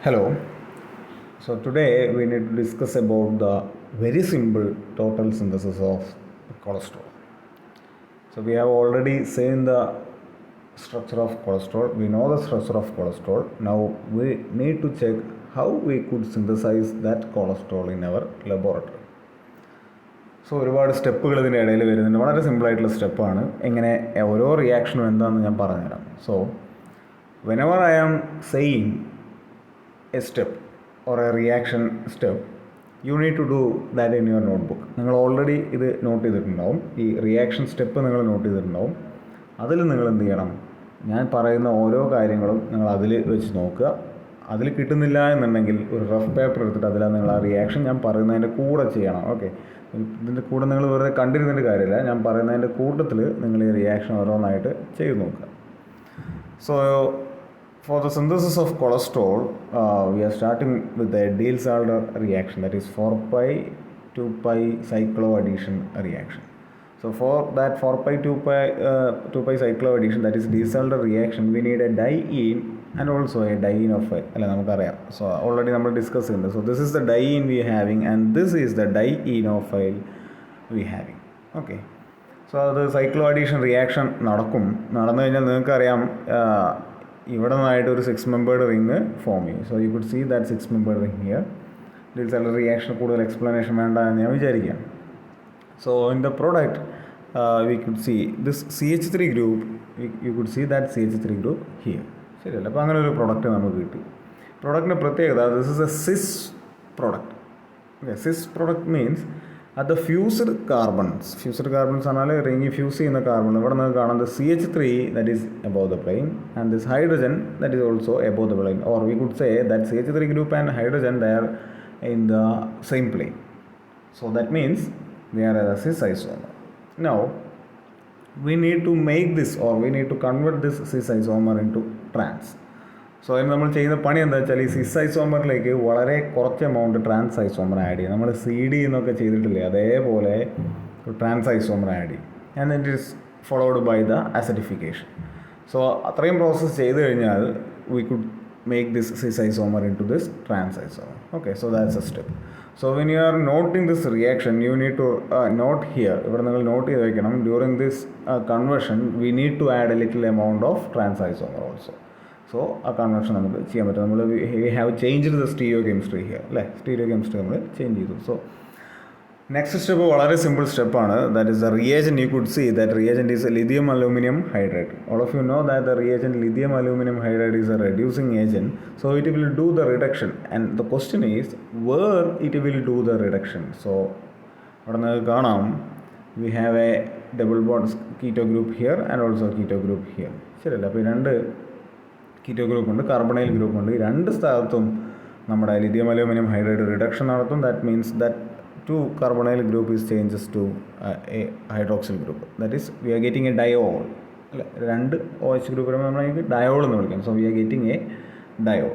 Hello. So today we need to discuss about the very simple total synthesis of cholesterol. So we have already seen the structure of cholesterol. We know the structure of cholesterol. Now we need to check how we could synthesize that cholesterol in our laboratory. So ഒരുപാട് സ്റ്റെപ്പുകൾ ഇതിൻ്റെ ഇടയിൽ വരുന്നുണ്ട്. വളരെ സിമ്പിളായിട്ടുള്ള സ്റ്റെപ്പാണ്. എങ്ങനെ ഓരോ റിയാക്ഷനും എന്താണെന്ന് ഞാൻ പറഞ്ഞുതരാം. So whenever I am saying a step or a reaction step, you need to do that in your notebook. നിങ്ങൾ ഓൾറെഡി ഇത് നോട്ട് ചെയ്തിട്ടുണ്ടാവും. ഈ റിയാക്ഷൻ സ്റ്റെപ്പ് നിങ്ങൾ നോട്ട് ചെയ്തിട്ടുണ്ടാവും. അതിൽ നിങ്ങൾ എന്ത് ചെയ്യണം? ഞാൻ പറയുന്ന ഓരോ കാര്യങ്ങളും നിങ്ങൾ അതിൽ വെച്ച് നോക്കുക. അതിൽ കിട്ടുന്നില്ല എന്നുണ്ടെങ്കിൽ ഒരു റഫ് പേപ്പർ എടുത്തിട്ട് അതിലാണ് നിങ്ങൾ ആ റിയാക്ഷൻ ഞാൻ പറയുന്നതിൻ്റെ കൂടെ ചെയ്യണം. ഓക്കെ, ഇതിൻ്റെ കൂടെ നിങ്ങൾ വെറുതെ കണ്ടിരുന്നിട്ട് കാര്യമില്ല. ഞാൻ പറയുന്നതിൻ്റെ കൂട്ടത്തിൽ നിങ്ങൾ ഈ റിയാക്ഷൻ ഓരോന്നായിട്ട് ചെയ്ത് നോക്കുക. So for the synthesis of cholesterol, we are starting with the Diels-Alder reaction, that is 4-pi 2-pi cycloaddition reaction. So for that 4-pi 2-pi cycloaddition, that is Diels-Alder reaction, we need a diene and also a dienophile. അല്ല, നമുക്കറിയാം. So already നമ്മൾ discuss ചെയ്യുന്നുണ്ട്. So this is the diene we having and this is the dienophile we having. Okay, so അത് cycloaddition reaction നടന്നു കഴിഞ്ഞാൽ നിങ്ങൾക്കറിയാം ഇവിടെ നിന്നായിട്ട് ഒരു 6 മെമ്പേർഡ് റിങ് ഫോം ചെയ്യും. So you could see that 6 membered ring here. ഇതിൽ ചില റിയാക്ഷൻ കൂടുതൽ എക്സ്പ്ലനേഷൻ വേണ്ട എന്ന് ഞാൻ വിചാരിക്കാം. So in the product we could see this CH3 group, you could see that CH3 group here. ശരിയല്ല? അപ്പോൾ അങ്ങനെ ഒരു പ്രൊഡക്റ്റ് നമുക്ക് കിട്ടി. പ്രൊഡക്റ്റിൻ്റെ പ്രത്യേകത, this is a cis product. Okay, cis product means അത് ഫ്യൂസ്ഡ് കാർബൺസ് പറഞ്ഞാൽ റിങ്ങി ഫ്യൂസ് ചെയ്യുന്ന കാർബൺ. ഇവിടെ നിന്ന് കാണുന്നത് CH3 that is above the plane and this hydrogen that is also above the plane, or we could say that CH3 group and hydrogen they are in the same plane. So that means they are A Cs isomer. Now we need to make this, or we need to convert this cis isomer into trans. So അതിന് നമ്മൾ ചെയ്യുന്ന പണി എന്താ വെച്ചാൽ, ഈ സിസ് ഐസോമറിലേക്ക് വളരെ കുറച്ച് amount trans isomer add ചെയ്യും. നമ്മൾ CD എന്നൊക്കെ ചെയ്തിട്ടില്ലേ, അതേപോലെ ട്രാൻസ് ഐസോമർ ആഡ് ചെയ്യും. And it is followed by the acidification. So അത്രയും പ്രോസസ്സ് ചെയ്ത് കഴിഞ്ഞാൽ we could make this cis isomer into this trans isomer. Okay, so that's a step. So when you are noting this reaction, you need to note here. ഇവിടെ നിങ്ങൾ note ചെയ്ത് വയ്ക്കണം, during this conversion we need to add a little amount of trans isomer also. So ആ conversion നമുക്ക് ചെയ്യാൻ പറ്റും. നമ്മൾ we have changed the stereo chemistry here, അല്ലേ? സ്റ്റീരിയോ കെമിസ്ട്രി നമ്മൾ ചേഞ്ച് ചെയ്തു. സോ നെക്സ്റ്റ് സ്റ്റെപ്പ് വളരെ സിമ്പിൾ സ്റ്റെപ്പാണ്. That is the reagent. You could see that reagent is lithium aluminium hydrate. All of you know that the reagent lithium aluminium hydrate is a reducing agent. So it will do the reduction and the question is where it will do the reduction. So അവിടെ നിങ്ങൾക്ക് കാണാം, we have A double bond keto group here and also keto group here. ശരിയല്ല? അപ്പോൾ ഈ രണ്ട് keto ഗ്രൂപ്പുണ്ട്, carbonyl ഗ്രൂപ്പുണ്ട്. ഈ രണ്ട് സ്ഥലത്തും നമ്മുടെ ലിഥിയം അലൂമിനിയം ഹൈഡ്രേറ്റ് റിഡക്ഷൻ നടത്തും. That means that 2 carbonyl group is changes to a hydroxyl group. That is, we are getting a diol. അല്ല, രണ്ട് OH ഗ്രൂപ്പ് നമ്മൾ ഡയോൾ എന്ന് വിളിക്കാം. So we are getting A diol.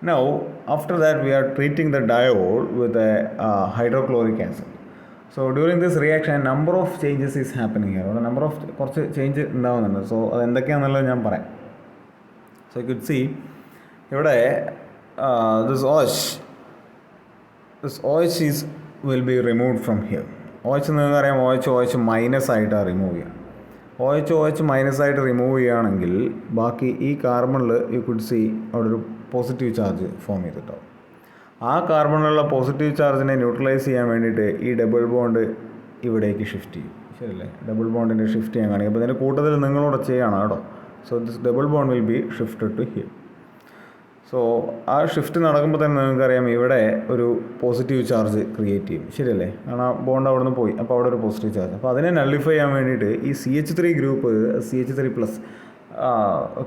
Now after that we are treating the diol with a hydrochloric acid. So during this reaction a number of changes is happening here. ഒരു number of കുറച്ച് change ഉണ്ടാകുന്നുണ്ട്. So അത് എന്തൊക്കെയാണെന്നുള്ളത് ഞാൻ പറയാം. So you could see ഇവിടെ this OH will be removed from here. OH നിങ്ങൾക്കറിയാം, OH minus ആയിട്ടാണ് remove ചെയ്യുക. OH മൈനസ് ആയിട്ട് റിമൂവ് ചെയ്യുകയാണെങ്കിൽ ബാക്കി ഈ കാർബണിൽ യു കുഡ് സീ അവിടെ ഒരു പോസിറ്റീവ് ചാർജ് ഫോം ചെയ്തിട്ടാവും. ആ കാർബണിലുള്ള പോസിറ്റീവ് ചാർജിനെ ന്യൂട്രലൈസ് ചെയ്യാൻ വേണ്ടിയിട്ട് ഈ ഡബിൾ ബോണ്ട് ഇവിടേക്ക് ഷിഫ്റ്റ് ചെയ്യും. ശരിയല്ലേ? ഡബിൾ ബോണ്ടിൻ്റെ ഷിഫ്റ്റ് ചെയ്യാൻ കാണിക്കും. അപ്പോൾ ഇതിൻ്റെ കൂട്ടത്തിൽ നിങ്ങളോട് ചെയ്യണം കേട്ടോ. So this double bond will be shifted to here. So ആ ഷിഫ്റ്റ് നടക്കുമ്പോൾ തന്നെ നിങ്ങൾക്കറിയാം ഇവിടെ ഒരു പോസിറ്റീവ് ചാർജ് ക്രിയേറ്റ് ചെയ്യും. ശരിയല്ലേ? കാരണം ആ ബോണ്ട് അവിടെ നിന്ന് പോയി, അപ്പോൾ അവിടെ ഒരു പോസിറ്റീവ് ചാർജ്. അപ്പോൾ അതിനെ നള്ളിഫൈ ചെയ്യാൻ വേണ്ടിയിട്ട് ഈ CH3 ഗ്രൂപ്പ് CH3+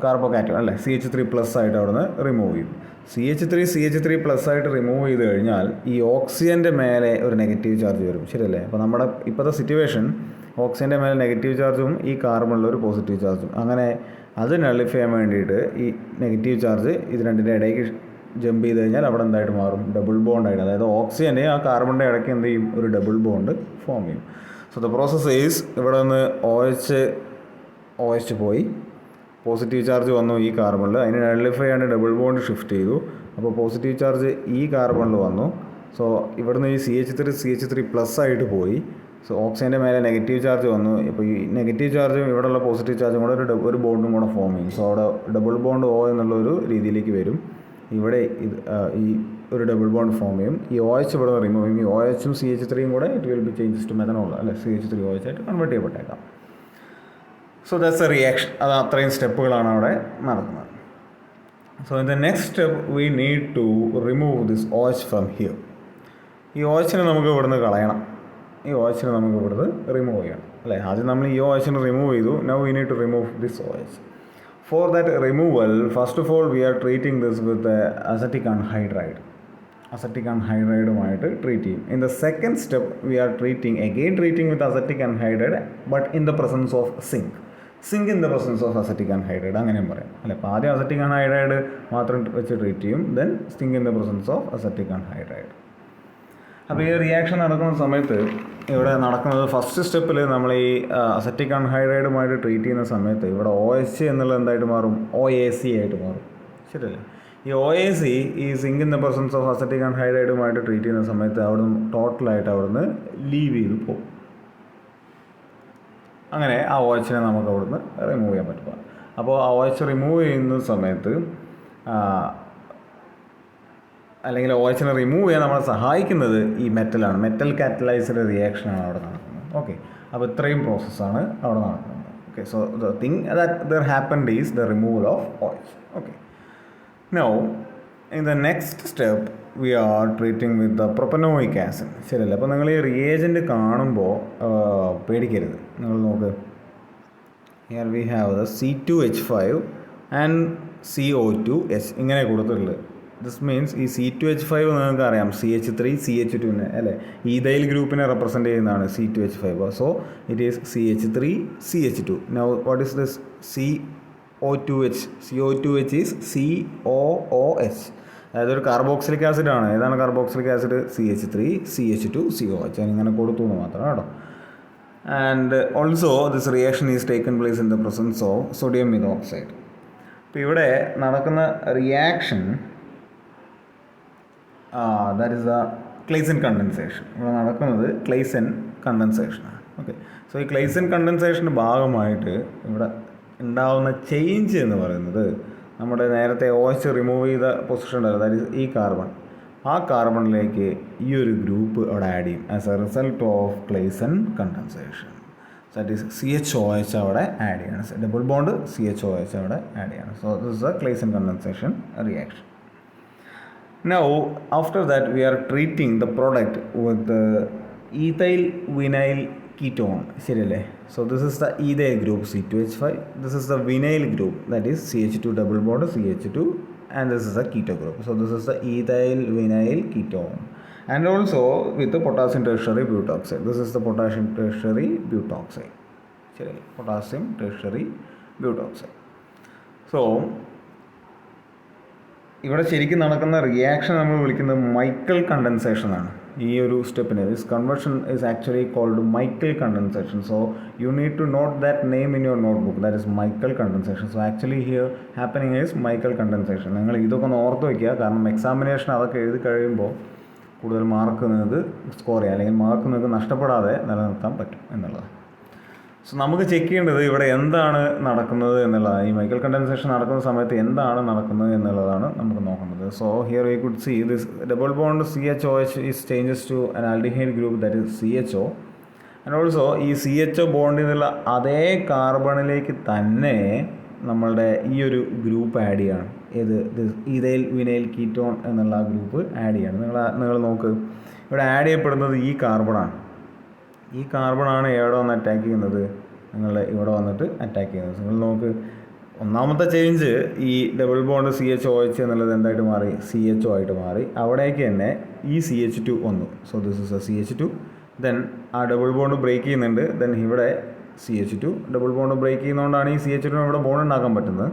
കാർബോകാറ്റോൺ, അല്ലേ? CH3+ ആയിട്ട് അവിടെ നിന്ന് റിമൂവ് ചെയ്യും. CH3+ ആയിട്ട് റിമൂവ് ചെയ്ത് കഴിഞ്ഞാൽ ഈ ഓക്സിജൻ്റെ മേലെ ഒരു നെഗറ്റീവ് ചാർജ് വരും. ശരിയല്ലേ? അപ്പോൾ നമ്മുടെ ഇപ്പോഴത്തെ സിറ്റുവേഷൻ ഓക്സിജൻ്റെ മേലെ നെഗറ്റീവ് ചാർജും ഈ കാർബണിൽ ഒരു പോസിറ്റീവ് ചാർജും, അങ്ങനെ അത് നള്ളിഫൈ ചെയ്യാൻ വേണ്ടിയിട്ട് ഈ നെഗറ്റീവ് ചാർജ് ഇത് രണ്ടിൻ്റെ ഇടയ്ക്ക് ജമ്പ് ചെയ്ത് കഴിഞ്ഞാൽ അവിടെ എന്തായിട്ട് മാറും? ഡബിൾ ബോണ്ടായിട്ട്. അതായത് ഓക്സിജൻ്റെ ആ കാർബണിൻ്റെ ഇടയ്ക്ക് എന്ത് ചെയ്യും? ഒരു ഡബിൾ ബോണ്ട് ഫോം ചെയ്യും. സോ ദ പ്രോസസ് ഈസ്, ഇവിടെ നിന്ന് OH പോയി, പോസിറ്റീവ് ചാർജ് വന്നു ഈ കാർബണിൽ, അതിന് നള്ളിഫൈ ആണ് ഡബിൾ ബോണ്ട് ഷിഫ്റ്റ് ചെയ്തു. അപ്പോൾ പോസിറ്റീവ് ചാർജ് ഈ കാർബണിൽ വന്നു. സോ ഇവിടുന്ന് ഈ CH3 പ്ലസ് ആയിട്ട് പോയി. സോ ഓക്സിജൻ്റെ മേലെ നെഗറ്റീവ് ചാർജ് വന്നു. ഇപ്പോൾ ഈ നെഗറ്റീവ് ചാർജും ഇവിടെയുള്ള പോസിറ്റീവ് ചാർജും കൂടെ ഒരു ബോണ്ടും കൂടെ ഫോം ചെയ്യും. സോ അവിടെ ഡബിൾ ബോണ്ട് O എന്നുള്ളൊരു രീതിയിലേക്ക് വരും. ഇവിടെ ഈ ഒരു ഡബിൾ ബോണ്ട് ഫോം ചെയ്യും. ഈ OH ഇവിടെ റിമൂവ് ചെയ്യും. ഈ OHും CH3യും കൂടെ it will be changes to methanol, അല്ലെ CH3OH ആയിട്ട് കൺവേർട്ട് ചെയ്യപ്പെട്ടേക്കാം. So that's a reaction. അത് അത്രയും സ്റ്റെപ്പുകളാണ് അവിടെ നടക്കുന്നത്. So in the next step we need to remove this OH from here. ഈ OHനെ നമുക്ക് ഇവിടുന്ന് കളയണം. ഈ OHനെ നമുക്ക് ഇവിടുന്ന് റിമൂവ് ചെയ്യണം, അല്ലേ? ആദ്യം നമ്മൾ ഈ OHനെ റിമൂവ് ചെയ്തു. Now we need to remove this OH. For that removal, first of all, we are treating this with acetic anhydride. Acetic anhydride treat ചെയ്യും. In the second step, we are treating with acetic anhydride, but in the presence of zinc. Zinc in the presence of acetic anhydride, അങ്ങനെയും പറയാം, അല്ലെ? അപ്പോൾ ആദ്യം acetic anhydride മാത്രം വെച്ച് treat ചെയ്യും. then zinc in the presence of acetic anhydride. അപ്പോൾ ഈ റിയാക്ഷൻ നടക്കുന്ന സമയത്ത് ഇവിടെ നടക്കുന്നത് ഫസ്റ്റ് സ്റ്റെപ്പിൽ നമ്മൾ ഈ അസറ്റിക് അൺഹൈഡ്രൈഡുമായിട്ട് ട്രീറ്റ് ചെയ്യുന്ന സമയത്ത് ഇവിടെ OH എന്നുള്ളത് എന്തായിട്ട് മാറും? OAC ആയിട്ട് മാറും, ശരിയല്ലേ? ഈ OAC ഈ zinc in the presence of acetic അൺഹൈഡ്രൈഡുമായിട്ട് ട്രീറ്റ് ചെയ്യുന്ന സമയത്ത് അവിടുന്ന് ടോട്ടലായിട്ട് അവിടുന്ന് ലീവ് ചെയ്ത് പോകും. അങ്ങനെ ആ OHനെ നമുക്ക് അവിടുന്ന് റിമൂവ് ചെയ്യാൻ പറ്റും. അപ്പോൾ ആ OH റിമൂവ് ചെയ്യുന്ന സമയത്ത് അല്ലെങ്കിൽ OHനെ റിമൂവ് ചെയ്യാൻ നമ്മളെ സഹായിക്കുന്നത് ഈ മെറ്റലാണ്. മെറ്റൽ കാറ്റലൈസ്ഡ് റിയാക്ഷനാണ് അവിടെ നടക്കുന്നത്. ഓക്കെ, അപ്പോൾ ഇത്രയും പ്രോസസ്സാണ് അവിടെ നടക്കുന്നത്. Okay, so the thing that there happened is the removal of OH. Okay, now in the next step we are treating with the propanoic acid, ശരിയല്ലേ? അപ്പോൾ നിങ്ങൾ ഈ റിയേജൻറ്റ് കാണുമ്പോൾ പേടിക്കരുത്. നിങ്ങൾ നോക്ക്, here we have the C2H5 and CO2H ഇങ്ങനെ കൊടുത്തിട്ടുള്ളത്. ദിസ് മീൻസ് ഈ C2H5 നിങ്ങൾക്ക് അറിയാം CH3 CH2നെ, അല്ലേ? ഈഥൈൽ ഗ്രൂപ്പിനെ റെപ്രസെൻറ്റ് ചെയ്യുന്നതാണ് C2H5. So it is CH3 CH2. Now what is this CO2H? CO2H is COOH. അതായത് ഒരു കാർബോക്സിലിക് ആസിഡ് ആണ്. ഏതാണ് carboxylic acid? CH3 CH2 COH. അതിനിങ്ങനെ കൊടുത്തു എന്ന് മാത്രം കേട്ടോ. And also this reaction is taken place in the presence of sodium methoxide. അപ്പോൾ ഇവിടെ നടക്കുന്ന reaction that is the Claisen condensation. ഇവിടെ നടക്കുന്നത് ക്ലെയ്സൻ കണ്ടൻസേഷനാണ്. ഓക്കെ, സോ ഈ ക്ലെയ്സൻ കണ്ടൻസേഷൻ്റെ ഭാഗമായിട്ട് ഇവിടെ ഉണ്ടാകുന്ന ചേഞ്ച് എന്ന് പറയുന്നത് നമ്മുടെ നേരത്തെ OH റിമൂവ് ചെയ്ത പൊസിഷൻ ഉണ്ടായിരുന്നു, ദാറ്റ് ഈസ് ഈ കാർബൺ. ആ കാർബണിലേക്ക് ഈ ഒരു ഗ്രൂപ്പ് അവിടെ ആഡ് ചെയ്യും as a result of Claisen condensation. That is CHOH അവിടെ ആഡ് ചെയ്യണം. ഡബിൾ ബോണ്ട് CHOH അവിടെ ആഡ് ചെയ്യണം. So this is a Claisen condensation reaction. Now, after that, we are treating the product with the ethyl vinyl ketone. ശരിയല്ലേ? So this is the ethyl group C2H5. This is the vinyl group, that is CH2 double bond CH2, and this is the keto group. So this is the ethyl vinyl ketone. And also with the potassium tertiary butoxide. This is the potassium tertiary butoxide. ശരിയല്ലേ? Potassium tertiary butoxide. So ഇവിടെ ശരിക്കും നടക്കുന്ന reaction നമ്മൾ വിളിക്കുന്നത് Michael condensation ആണ്. ഈ ഒരു സ്റ്റെപ്പിന് this conversion is actually called Michael condensation. So you need to note that name in your notebook, that is Michael condensation. So actually here happening is Michael condensation. നിങ്ങൾ ഇതൊക്കെ ഒന്ന് ഓർത്ത് വയ്ക്കുക, കാരണം എക്സാമിനേഷൻ അതൊക്കെ എഴുതി കഴിയുമ്പോൾ കൂടുതൽ മാർക്ക് നിങ്ങൾക്ക് സ്കോർ ചെയ്യാം, അല്ലെങ്കിൽ മാർക്ക് നിങ്ങൾക്ക് നഷ്ടപ്പെടാതെ നിലനിർത്താൻ പറ്റും എന്നുള്ളത്. സോ നമുക്ക് ചെക്ക് ചെയ്യേണ്ടത് ഇവിടെ എന്താണ് നടക്കുന്നത് എന്നുള്ളതാണ്. ഈ മൈക്കൽ കണ്ടൻസേഷൻ നടക്കുന്ന സമയത്ത് എന്താണ് നടക്കുന്നത് എന്നുള്ളതാണ് നമുക്ക് നോക്കേണ്ടത്. So here we could see this double bond CHOH is changes to an aldehyde group, that is CHO. And also ഈ CHO ബോണ്ടിൽ നിന്നുള്ള അതേ കാർബണിലേക്ക് തന്നെ നമ്മളുടെ ഈ ഒരു ഗ്രൂപ്പ് ആഡ് ചെയ്യാണ്. ഏത്? ഈഥൈൽ വിനൈൽ കീറ്റോൺ എന്നുള്ള ഗ്രൂപ്പ് ആഡ് ചെയ്യാണ്. നിങ്ങൾ നോക്ക്, ഇവിടെ ആഡ് ചെയ്യപ്പെടുന്നത് ഈ കാർബണാണ്. ഈ കാർബണാണ് എവിടെ വന്ന് അറ്റാക്ക് ചെയ്യുന്നത്? നിങ്ങൾ ഇവിടെ വന്നിട്ട് അറ്റാക്ക് ചെയ്യുന്നത്. നിങ്ങൾ നോക്ക്, ഒന്നാമത്തെ ചേഞ്ച് ഈ ഡബിൾ ബോണ്ട് CHOH എന്നുള്ളത് എന്തായിട്ട് മാറി? CHO ആയിട്ട് മാറി. അവിടേക്ക് തന്നെ ഈ CH2 വന്നു. So this is A CH2. Then ആ ഡബിൾ ബോണ്ട് ബ്രേക്ക് ചെയ്യുന്നുണ്ട്. ദെൻ ഇവിടെ CH2 ഡബിൾ ബോണ്ട് ബ്രേക്ക് ചെയ്യുന്നതുകൊണ്ടാണ് ഈ CH2 ഇവിടെ ബോണ്ട് ഉണ്ടാക്കാൻ പറ്റുന്നത്.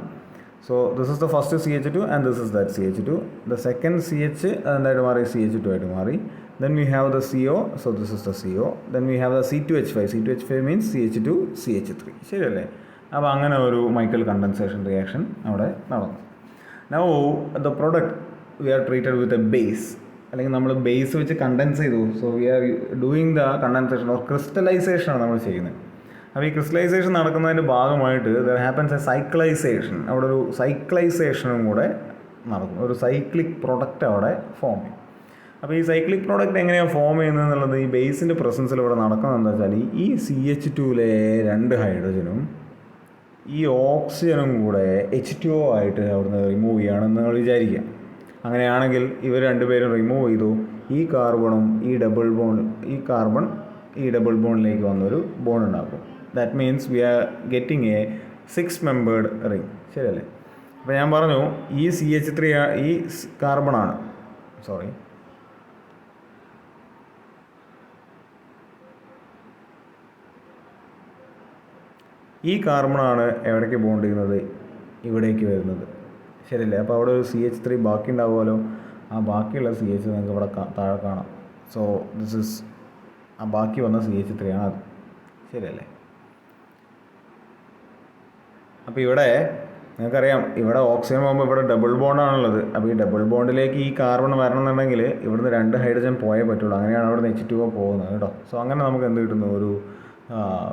So this is the first CH2 and this is that CH2. The second CH എന്തായിട്ട് മാറി? CH2 ആയിട്ട് മാറി. Then we have the CO, so this is the CO. Then we have the C2H5. C2H5 means CH2 CH3. ശരിയല്ലേ? അപ്പോൾ അങ്ങനെ ഒരു Michael condensation reaction അവിടെ നടന്നു. Now the product we are treated with a base, അല്ലെങ്കിൽ നമ്മൾ base വെച്ച് condense ചെയ്തു. So we are doing the condensation or ക്രിസ്റ്റലൈസേഷനാണ് നമ്മൾ ചെയ്യുന്നത്. അപ്പോൾ ഈ ക്രിസ്റ്റലൈസേഷൻ നടക്കുന്നതിൻ്റെ ഭാഗമായിട്ട് ദർ ഹാപ്പൻസ് എ സൈക്ലൈസേഷൻ, അവിടെ ഒരു സൈക്ലൈസേഷനും കൂടെ നടക്കും. ഒരു സൈക്ലിക് പ്രൊഡക്റ്റ് അവിടെ ഫോം ചെയ്യും. അപ്പോൾ ഈ സൈക്ലിക് പ്രോഡക്റ്റ് എങ്ങനെയാണ് ഫോം ചെയ്യുന്നത് എന്നുള്ളത് ഈ ബേസിൻ്റെ പ്രസൻസിൽ ഇവിടെ നടക്കുന്നത് എന്താ വെച്ചാൽ ഈ CH2ലെ 2 ഹൈഡ്രജനും ഈ ഓക്സിജനും കൂടെ H2O ആയിട്ട് അവിടുന്ന് റിമൂവ് ചെയ്യുകയാണെന്ന് നിങ്ങൾ വിചാരിക്കുക. അങ്ങനെയാണെങ്കിൽ ഇവർ രണ്ടുപേരും റിമൂവ് ചെയ്തു. ഈ കാർബണും ഈ കാർബൺ ഈ ഡബിൾ ബോണ്ടിലേക്ക് വന്നൊരു ബോണ്ട് ഉണ്ടാക്കും. That means we are getting a 6 membered ring. ശരിയല്ലേ? അപ്പോൾ ഞാൻ പറഞ്ഞു ഈ CH3 ഈ കാർബണാണ്, ഈ കാർബണാണ് എവിടേക്ക് ബോണ്ട് ചെയ്യുന്നത്? ഇവിടേക്ക് വരുന്നത്. ശരിയല്ലേ? അപ്പോൾ അവിടെ ഒരു CH3 ബാക്കി ഉണ്ടാവുമല്ലോ. ആ ബാക്കിയുള്ള CH നിങ്ങൾക്ക് ഇവിടെ താഴെ കാണാം. സോ ദിസ് ഇസ് ആ ബാക്കി വന്ന CH3 ആണ് അത്. ശരിയല്ലേ? അപ്പോൾ ഇവിടെ നിങ്ങൾക്കറിയാം, ഇവിടെ ഓക്സിജൻ പോകുമ്പോൾ ഇവിടെ ഡബിൾ ബോണ്ടാണുള്ളത്. അപ്പോൾ ഈ ഡബിൾ ബോണ്ടിലേക്ക് ഈ കാർബൺ വരണമെന്നുണ്ടെങ്കിൽ ഇവിടുന്ന് 2 ഹൈഡ്രജൻ പോയേ പറ്റുള്ളൂ. അങ്ങനെയാണ് അവിടെ നിന്ന് H2O പോകുന്നത് കേട്ടോ. സോ അങ്ങനെ നമുക്ക് എന്ത് കിട്ടുന്നു? ഒരു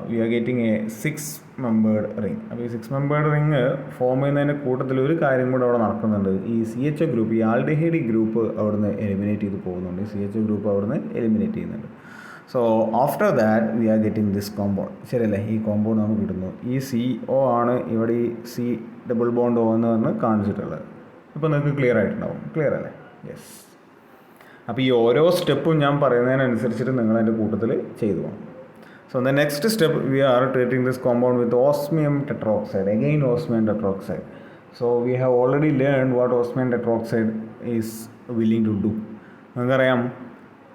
we are getting a 6 membered ring. അപ്പോൾ ഈ 6 മെമ്പേർഡ് റിങ് ഫോം ചെയ്യുന്നതിൻ്റെ കൂട്ടത്തിൽ ഒരു കാര്യം കൂടെ അവിടെ നടക്കുന്നുണ്ട്. ഈ CHO ഗ്രൂപ്പ്, ഈ ആൽഡിഹൈഡ് ഗ്രൂപ്പ് അവിടുന്ന് എലിമിനേറ്റ് ചെയ്ത് പോകുന്നുണ്ട്. ഈ CHO ഗ്രൂപ്പ് അവിടുന്ന് എലിമിനേറ്റ് ചെയ്യുന്നുണ്ട്. So after that we are getting this compound. ശരിയല്ലേ? ഈ കോമ്പൗണ്ട് നമുക്ക് കിട്ടുന്നു. ഈ CO ആണ് ഇവിടെ ഈ C ഡബിൾ ബോണ്ട് O എന്ന് പറഞ്ഞ് കാണിച്ചിട്ടുള്ളത്. ഇപ്പോൾ നിങ്ങൾക്ക് ക്ലിയർ ആയിട്ടുണ്ടാവും. ക്ലിയർ അല്ലേ? യെസ്. അപ്പോൾ ഈ ഓരോ സ്റ്റെപ്പും ഞാൻ പറയുന്നതിനനുസരിച്ചിട്ട് നിങ്ങൾ അതിൻ്റെ കൂട്ടത്തിൽ ചെയ്തു പോകണം. So in the next step we are treating this compound with osmium tetroxide, again osmium tetroxide. So we have already learned what osmium tetroxide is willing to do. നിങ്ങൾക്കറിയാം,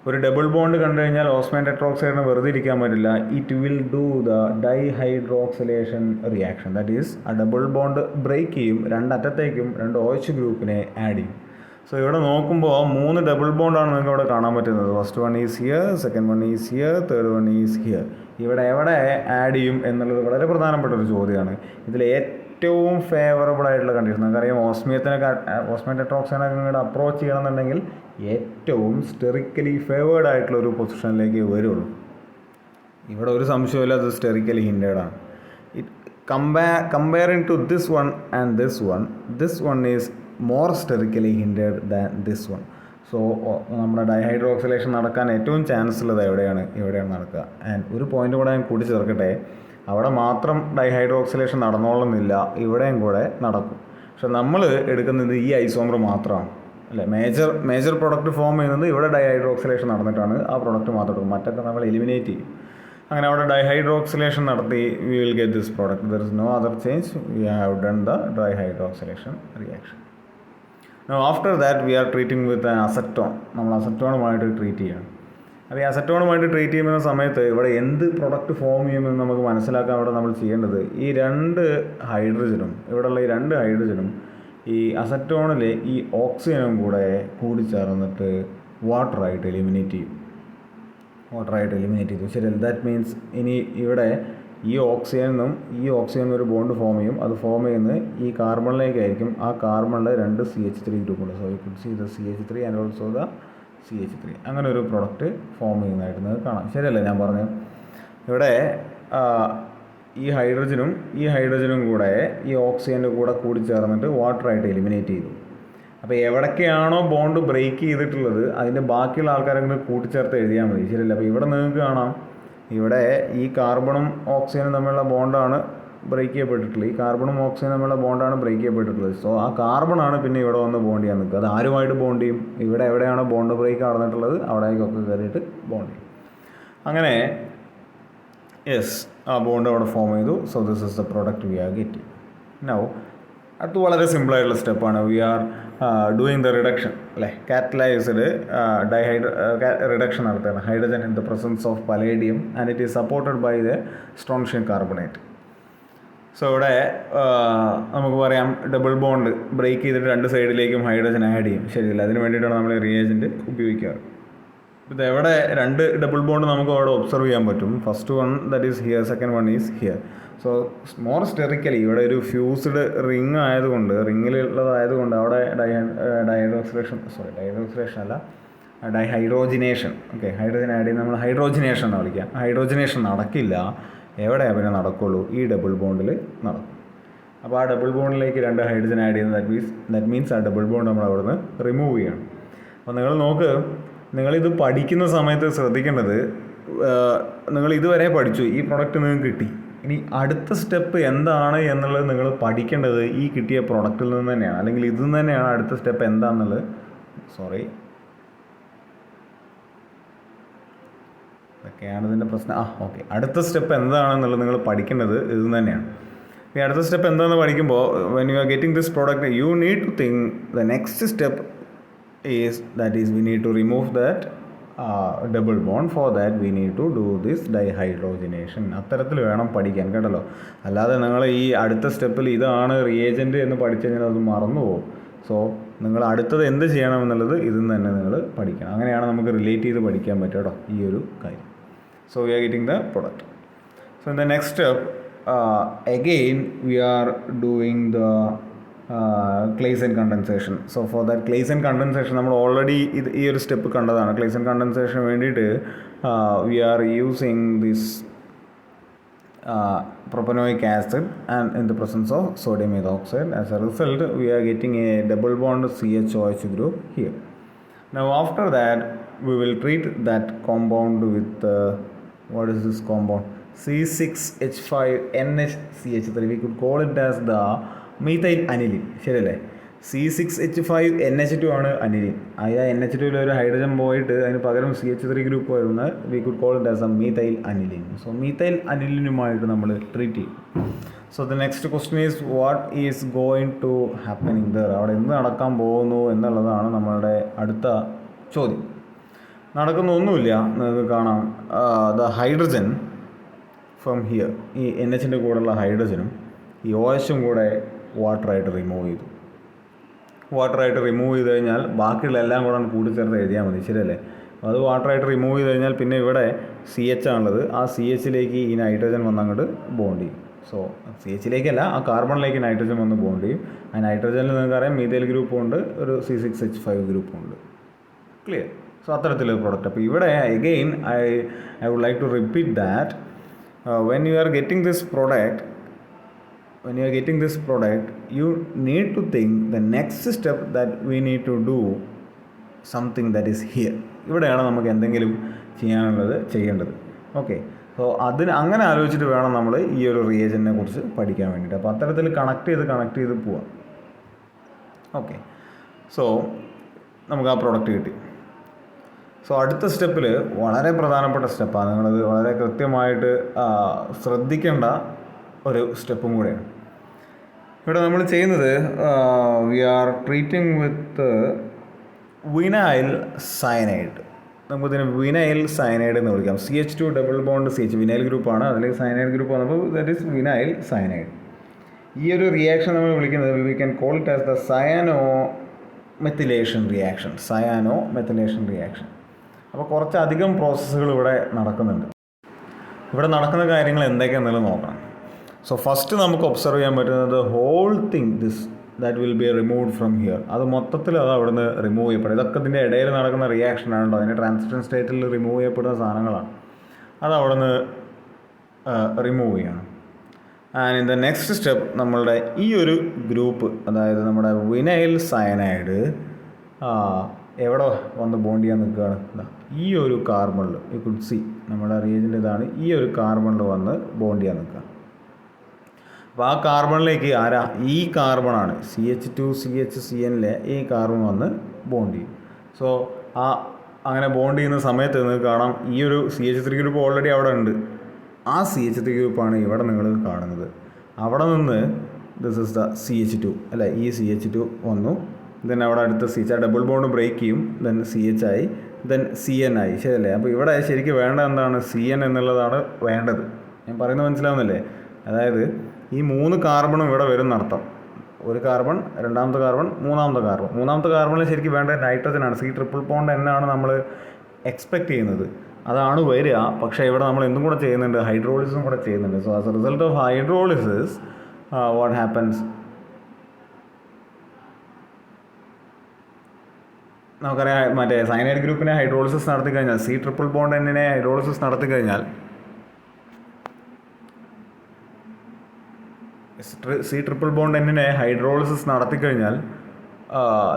ഒരു ഡബിൾ ബോണ്ട് കണ്ടു കഴിഞ്ഞാൽ ഓസ്മിയം ടെട്രോക്സൈഡിന് വെറുതെ ഇരിക്കാൻ പറ്റില്ല. It will do the dihydroxylation reaction. That is ആ double bond break ചെയ്യും, 2 അറ്റത്തേക്കും 2 OH ഗ്രൂപ്പിനെ ആഡ് ചെയ്യും. സോ ഇവിടെ നോക്കുമ്പോൾ 3 ഡബിൾ ബോണ്ടാണ് നിങ്ങൾക്ക് ഇവിടെ കാണാൻ പറ്റുന്നത്. First one is here, second one is here, third one is here. ഇവിടെ എവിടെ ആഡ് ചെയ്യും എന്നുള്ളത് വളരെ പ്രധാനപ്പെട്ട ഒരു ചോദ്യമാണ്. ഇതിൽ ഏറ്റവും ഫേവറബിൾ ആയിട്ടുള്ള കണ്ടീഷൻ നമുക്കറിയാം, ഓസ്മിയം ടെട്രോക്സൈഡിനെ ഇങ്ങോട്ട് അപ്രോച്ച് ചെയ്യണമെന്നുണ്ടെങ്കിൽ ഏറ്റവും സ്റ്റെറിക്കലി ഫേവേർഡ് ആയിട്ടുള്ള ഒരു പൊസിഷനിലേക്ക് വരുള്ളൂ. ഇവിടെ ഒരു സംശയമില്ല, അത് സ്റ്റെറിക്കലി ഹിൻഡേഡാണ്. Comparing to this one and this one is more sterically hindered than this one. So നമ്മുടെ ഡൈഹൈഡ്രോക്സിലേഷൻ നടക്കാൻ ഏറ്റവും ചാൻസ് ഉള്ളത് ഇവിടെയാണ് നടക്കുക. ആൻഡ് ഒരു പോയിന്റ് കൂടെ ഞാൻ കൂടി ചേർക്കട്ടെ, അവിടെ മാത്രം ഡൈഹൈഡ്രോക്സിലേഷൻ നടന്നോളുന്നില്ല, ഇവിടെയും കൂടെ നടക്കും. പക്ഷെ നമ്മൾ എടുക്കുന്നത് ഈ ഐസോമർ മാത്രമാണ് അല്ലേ. മേജർ പ്രൊഡക്റ്റ് ഫോം ചെയ്യുന്നത് ഇവിടെ ഡൈഹൈഡ്രോക്സിലേഷൻ നടന്നിട്ടാണ്. ആ പ്രൊഡക്റ്റ് മാത്രം എടുക്കും, മറ്റൊക്കെ നമ്മൾ എലിമിനേറ്റ് ചെയ്യും. അങ്ങനെ അവിടെ ഡൈഹൈഡ്രോക്സിലേഷൻ നടത്തി we will get this product. There is no other change, we have done the dihydroxylation reaction. Now after that we are treating with an acetone. നമ്മൾ അസറ്റോണുമായിട്ട് ട്രീറ്റ് ചെയ്യണം. അപ്പോൾ ഈ അസറ്റോണുമായിട്ട് ട്രീറ്റ് ചെയ്യുന്ന സമയത്ത് ഇവിടെ എന്ത് പ്രൊഡക്റ്റ് ഫോം ചെയ്യുമെന്ന് നമുക്ക് മനസ്സിലാക്കാൻ ഇവിടെ നമ്മൾ ചെയ്യേണ്ടത്, ഈ 2 ഹൈഡ്രജനും ഇവിടെയുള്ള ഈ 2 ഹൈഡ്രജനും ഈ അസറ്റോണിലെ ഈ ഓക്സിജനും കൂടി ചേർന്നിട്ട് വാട്ടറായിട്ട് എലിമിനേറ്റ് ചെയ്തു. ശരി, ദാറ്റ് മീൻസ് ഇനി ഇവിടെ ഈ ഓക്സിജനും ഒരു ബോണ്ട് ഫോം ചെയ്യും. അത് ഫോം ചെയ്യുന്നത് ഈ കാർബണിലേക്കായിരിക്കും. ആ കാർബണിൽ 2 CH3 ഗ്രൂപ്പുണ്ട്. So you could see the CH3 and also the CH3. അങ്ങനെ ഒരു പ്രൊഡക്റ്റ് ഫോം ചെയ്യുന്നതായിട്ട് നിങ്ങൾക്ക് കാണാം. ശരിയല്ലേ ഞാൻ പറഞ്ഞു? ഇവിടെ ഈ ഹൈഡ്രജനും കൂടെ ഈ ഓക്സിജൻ്റെ കൂടി ചേർന്നിട്ട് വാട്ടറായിട്ട് എലിമിനേറ്റ് ചെയ്തു. അപ്പോൾ എവിടേക്കാണോ ബോണ്ട് ബ്രേക്ക് ചെയ്തിട്ടുള്ളത് അതിൻ്റെ ബാക്കിയുള്ള ആൾക്കാരെ കൂട്ടിച്ചേർത്ത് എഴുതിയാൽ മതി. ശരിയല്ല? അപ്പോൾ ഇവിടെ നിങ്ങൾക്ക് കാണാം, ഇവിടെ ഈ കാർബണും ഓക്സിജനും തമ്മിലുള്ള ബോണ്ടാണ് ബ്രേക്ക് ചെയ്യപ്പെട്ടിട്ടുള്ളത്. സോ ആ കാർബണാണ് പിന്നെ ഇവിടെ വന്ന് ബോണ്ട് ചെയ്യാൻ നിൽക്കുക. അത് ആരുമായിട്ട് ബോണ്ട് ചെയ്യും? ഇവിടെ എവിടെയാണോ ബോണ്ട് ബ്രേക്ക് നടന്നിട്ടുള്ളത് അവിടേക്കൊക്കെ കയറിയിട്ട് ബോണ്ട് ചെയ്യും. അങ്ങനെ ആ ബോണ്ട് അവിടെ ഫോം ചെയ്തു. So this is the product we are getting. Now അടുത്ത് വളരെ സിമ്പിളായിട്ടുള്ള സ്റ്റെപ്പാണ്. We are doing the reduction അല്ലേ. കാറ്റലൈസ്ഡ് റിഡക്ഷൻ നടത്തുകയാണ്. Hydrogen in the presence of palladium and it is supported by the strontium carbonate. So ഇവിടെ നമുക്ക് പറയാം double bond break ചെയ്തിട്ട് 2 സൈഡിലേക്കും ഹൈഡ്രജൻ ആഡ് ചെയ്യും. ശരിയല്ല? അതിന് വേണ്ടിയിട്ടാണ് നമ്മൾ റിയേജൻറ്റ് ഉപയോഗിക്കാറ്. ഇത് എവിടെ 2 ഡബിൾ ബോണ്ട് നമുക്ക് അവിടെ ഒബ്സർവ് ചെയ്യാൻ പറ്റും. First one that is here, second one is here. So more sterically ഇവിടെ ഒരു ഫ്യൂസ്ഡ് റിങ് ആയതുകൊണ്ട്, റിങ്ങിലുള്ളതായതുകൊണ്ട് അവിടെ ഡൈഹൈഡ്രോക്സിലേഷൻ അല്ല, ഡൈഹൈഡ്രോജിനേഷൻ, ഓക്കെ, ഹൈഡ്രജൻ ആഡ് ചെയ്ത് നമ്മൾ ഹൈഡ്രോജിനേഷൻ എന്ന് വിളിക്കാം. ഹൈഡ്രോജിനേഷൻ നടക്കില്ല. എവിടെയാണ് പിന്നെ നടക്കുള്ളൂ? ഈ ഡബിൾ ബോണ്ടിൽ നടക്കും. അപ്പോൾ ആ ഡബിൾ ബോണ്ടിലേക്ക് 2 ഹൈഡ്രജൻ ആഡ് ചെയ്യുന്നത് ദാറ്റ് മീൻസ് ആ ഡബിൾ ബോണ്ട് നമ്മൾ അവിടെ നിന്ന് റിമൂവ് ചെയ്യണം. അപ്പോൾ നിങ്ങൾ നോക്ക്, നിങ്ങളിത് പഠിക്കുന്ന സമയത്ത് ശ്രദ്ധിക്കേണ്ടത്, നിങ്ങൾ ഇതുവരെ പഠിച്ചു, ഈ പ്രൊഡക്റ്റ് നിങ്ങൾക്ക് കിട്ടി. ഇനി അടുത്ത സ്റ്റെപ്പ് എന്താണ് എന്നുള്ളത് നിങ്ങൾ പഠിക്കേണ്ടത് ഈ കിട്ടിയ പ്രൊഡക്റ്റിൽ നിന്ന് തന്നെയാണ്, അല്ലെങ്കിൽ ഇതിൽ നിന്ന് തന്നെയാണ് അടുത്ത സ്റ്റെപ്പ് എന്താണെന്നുള്ളത്. ഇതൊക്കെയാണ് ഇതിൻ്റെ പ്രശ്നം. ഓക്കെ, അടുത്ത സ്റ്റെപ്പ് എന്താണെന്നുള്ളത് നിങ്ങൾ പഠിക്കേണ്ടത് ഇത് തന്നെയാണ്. ഈ അടുത്ത സ്റ്റെപ്പ് എന്താണെന്ന് പഠിക്കുമ്പോൾ, when you are getting this product, you need to think the next step we need to remove that double bond. For that we need to do this dihydrogenation. അത്തരത്തിൽ വേണം പഠിക്കാൻ, കേട്ടല്ലോ. അല്ലാതെ നിങ്ങൾ ഈ അടുത്ത സ്റ്റെപ്പിൽ ഇതാണ് റിയേജൻറ്റ് എന്ന് പഠിച്ചു കഴിഞ്ഞാൽ അത് മറന്നുപോകും. സോ നിങ്ങൾ അടുത്തത് എന്ത് ചെയ്യണമെന്നുള്ളത് ഇതിൽ നിന്ന് തന്നെ നിങ്ങൾ പഠിക്കണം. അങ്ങനെയാണ് നമുക്ക് റിലേറ്റ് ചെയ്ത് പഠിക്കാൻ പറ്റുക, കേട്ടോ, ഈ ഒരു കാര്യം. So we are getting the product. So in the next step, again we are doing the Claisen condensation. So for that Claisen condensation നമ്മൾ ഓൾറെഡി ഈ ഒരു സ്റ്റെപ്പ് കണ്ടതാണ്. Claisen condensation വേണ്ടിയിട്ട് we are using this propanoic acid and in the presence of sodium ethoxide. As a result we are getting a double bond CHOH group here. Now after that we will treat that compound with what is this compound? C6H5NHCH3. We could call it as the methyl aniline. ശരിയല്ലേ? C6H5NH2 ആണ് aniline. ആ NH2 ഒരു hydrogen പോയിട്ട് അതിന് പകരം CH3 group വരുന്ന we could call it as a methyl aniline. So methyl അനിലിനുമായിട്ട് നമ്മൾ ട്രീറ്റ് ചെയ്യും. So the next question is what is going to happening there. അവിടെ എന്ത് നടക്കാൻ പോകുന്നു എന്നുള്ളതാണ് നമ്മളുടെ അടുത്ത ചോദ്യം. നടക്കുന്ന ഒന്നുമില്ല, നിങ്ങൾക്ക് കാണാം. ദ ഹൈഡ്രജൻ ഫ്രം ഹിയർ, ഈ NHൻ്റെ കൂടെയുള്ള ഹൈഡ്രജനും ഈ OHും കൂടെ വാട്ടറായിട്ട് റിമൂവ് ചെയ്തു. വാട്ടറായിട്ട് റിമൂവ് ചെയ്ത് കഴിഞ്ഞാൽ ബാക്കിയുള്ള എല്ലാം കൂടെ കൂടിച്ചേർത്ത് എഴുതിയാൽ മതി, ശരിയല്ലേ? അത് വാട്ടറായിട്ട് റിമൂവ് ചെയ്ത് കഴിഞ്ഞാൽ പിന്നെ ഇവിടെ CH ആണുള്ളത്. ആ CHലേക്ക് ഈ നൈട്രജൻ വന്ന് അങ്ങോട്ട് ബോണ്ട് ചെയ്യും. സോ CHലേക്കല്ല, ആ കാർബണിലേക്ക് നൈട്രജൻ വന്ന് ബോണ്ട് ചെയ്യും. ആ നൈട്രജനിൽ നിങ്ങൾക്കറിയാം മീഥൈൽ ഗ്രൂപ്പും ഉണ്ട്, ഒരു C6H5 ഗ്രൂപ്പും ഉണ്ട്. ക്ലിയർ? സോ അത്തരത്തിലൊരു പ്രോഡക്റ്റ്. അപ്പോൾ ഇവിടെ again I would like to repeat that when you are getting this product, you need to think the next step that we need to do something that is here. ഇവിടെയാണ് നമുക്ക് എന്തെങ്കിലും ചെയ്യേണ്ടത്. Okay, so അങ്ങനെ ആലോചിച്ചിട്ട് വേണം നമ്മൾ ഈ ഒരു റിയേജൻറ്റിനെ കുറിച്ച് പഠിക്കാൻ വേണ്ടിയിട്ട്. അപ്പോൾ അത്തരത്തിൽ കണക്ട് ചെയ്ത് പോവാം. ഓക്കെ, സോ നമുക്ക് ആ പ്രോഡക്റ്റ് കിട്ടി. സോ അടുത്ത സ്റ്റെപ്പിൽ വളരെ പ്രധാനപ്പെട്ട സ്റ്റെപ്പാണ്, നിങ്ങളത് വളരെ കൃത്യമായിട്ട് ശ്രദ്ധിക്കേണ്ട ഒരു സ്റ്റെപ്പും കൂടെയാണ്. ഇവിടെ നമ്മൾ ചെയ്യുന്നത് V are treating with vinyl cyanide. നമുക്കിതിന് വിനൈൽ സയനൈഡ് എന്ന് വിളിക്കാം. CH2 double bond CH vinyl ഗ്രൂപ്പാണ്, അതിലേക്ക് സയനൈഡ് ഗ്രൂപ്പ് വന്നപ്പോൾ ദാറ്റ് ഈസ് വിനൈൽ സയനൈഡ്. ഈ ഒരു റിയാക്ഷൻ നമ്മൾ വിളിക്കുന്നത് we can call it as the cyano methylation reaction. അപ്പോൾ കുറച്ചധികം പ്രോസസ്സുകൾ ഇവിടെ നടക്കുന്നുണ്ട്. ഇവിടെ നടക്കുന്ന കാര്യങ്ങൾ എന്തൊക്കെയാണെന്നുള്ളത് നോക്കണം. സോ ഫസ്റ്റ് നമുക്ക് ഒബ്സർവ് ചെയ്യാൻ പറ്റുന്നത് whole thing that will be removed from here. അത് മൊത്തത്തിൽ അത് അവിടെ നിന്ന് റിമൂവ് ചെയ്യപ്പെടും. ഇതൊക്കെ ഇതിൻ്റെ ഇടയിൽ നടക്കുന്ന റിയാക്ഷനാണല്ലോ, അതിൻ്റെ ട്രാൻസിഷൻ സ്റ്റേറ്റിൽ റിമൂവ് ചെയ്യപ്പെടുന്ന സാധനങ്ങളാണ്. അത് അവിടെ നിന്ന് റിമൂവ് ചെയ്യണം. And in the next step നമ്മളുടെ ഈ ഒരു ഗ്രൂപ്പ്, അതായത് നമ്മുടെ വിനൈൽ സയനൈഡ് എവിടെ വന്ന് ബോണ്ട് ചെയ്യാൻ നിൽക്കുകയാണ്? ഈ ഒരു കാർബണിൽ, യു കുഡ് സി നമ്മുടെ റിയേജൻ്റ് ഇതാണ്, ഈ ഒരു കാർബണിൽ വന്ന് ബോണ്ട് ചെയ്യാൻ നിൽക്കുക. അപ്പോൾ ആ കാർബണിലേക്ക് ഈ കാർബണാണ് CH2CHCnലെ ഈ കാർബൺ വന്ന് ബോണ്ട് ചെയ്യും. സോ അങ്ങനെ ബോണ്ട് ചെയ്യുന്ന സമയത്ത് നിങ്ങൾക്ക് കാണാം ഈ ഒരു CH3 ഗ്രൂപ്പ് ഓൾറെഡി അവിടെ ഉണ്ട്. ആ CH3 ഗ്രൂപ്പാണ് ഇവിടെ നിങ്ങൾ കാണുന്നത്. അവിടെ നിന്ന് ദിസ് ഇസ് ദ CH2 അല്ലേ, ഈ CH2 വന്നു. ദെൻ അവിടെ അടുത്ത CH, ആ ഡബിൾ ബോണ്ട് ബ്രേക്ക് ചെയ്യും. ദെൻ CH ആയി, ദെൻ CN ആയി, ശരിയല്ലേ? അപ്പോൾ ഇവിടെ ശരിക്കും വേണ്ട എന്താണ്? CN എന്നുള്ളതാണ് വേണ്ടത്. ഞാൻ പറയുന്നത് മനസ്സിലാവുന്നില്ലേ? അതായത് ഈ 3 കാർബണും ഇവിടെ വരുന്നർത്ഥം. ഒരു കാർബൺ, രണ്ടാമത്തെ കാർബൺ, മൂന്നാമത്തെ കാർബണിൽ ശരിക്കും വേണ്ട നൈട്രജനാണ്. C ട്രിപ്പിൾ ബോണ്ട് എന്നാണ് നമ്മൾ എക്സ്പെക്റ്റ് ചെയ്യുന്നത്. അതാണ് വരിക. പക്ഷേ ഇവിടെ നമ്മൾ എന്തും കൂടെ ചെയ്യുന്നുണ്ട്, ഹൈഡ്രോളിസിസും കൂടെ ചെയ്യുന്നുണ്ട്. So as a result of hydrolysis what happens, നമുക്കറിയാം മറ്റേ സയനൈഡ് ഗ്രൂപ്പിനെ ഹൈഡ്രോളിസിസ് നടത്തി കഴിഞ്ഞാൽ, സി ട്രിപ്പിൾ ബോണ്ട് എന്നിനെ ഹൈഡ്രോളിസിസ് നടത്തി കഴിഞ്ഞാൽ, സി ട്രിപ്പിൾ ബോണ്ട് എന്നിനെ ഹൈഡ്രോളിസിസ് നടത്തി കഴിഞ്ഞാൽ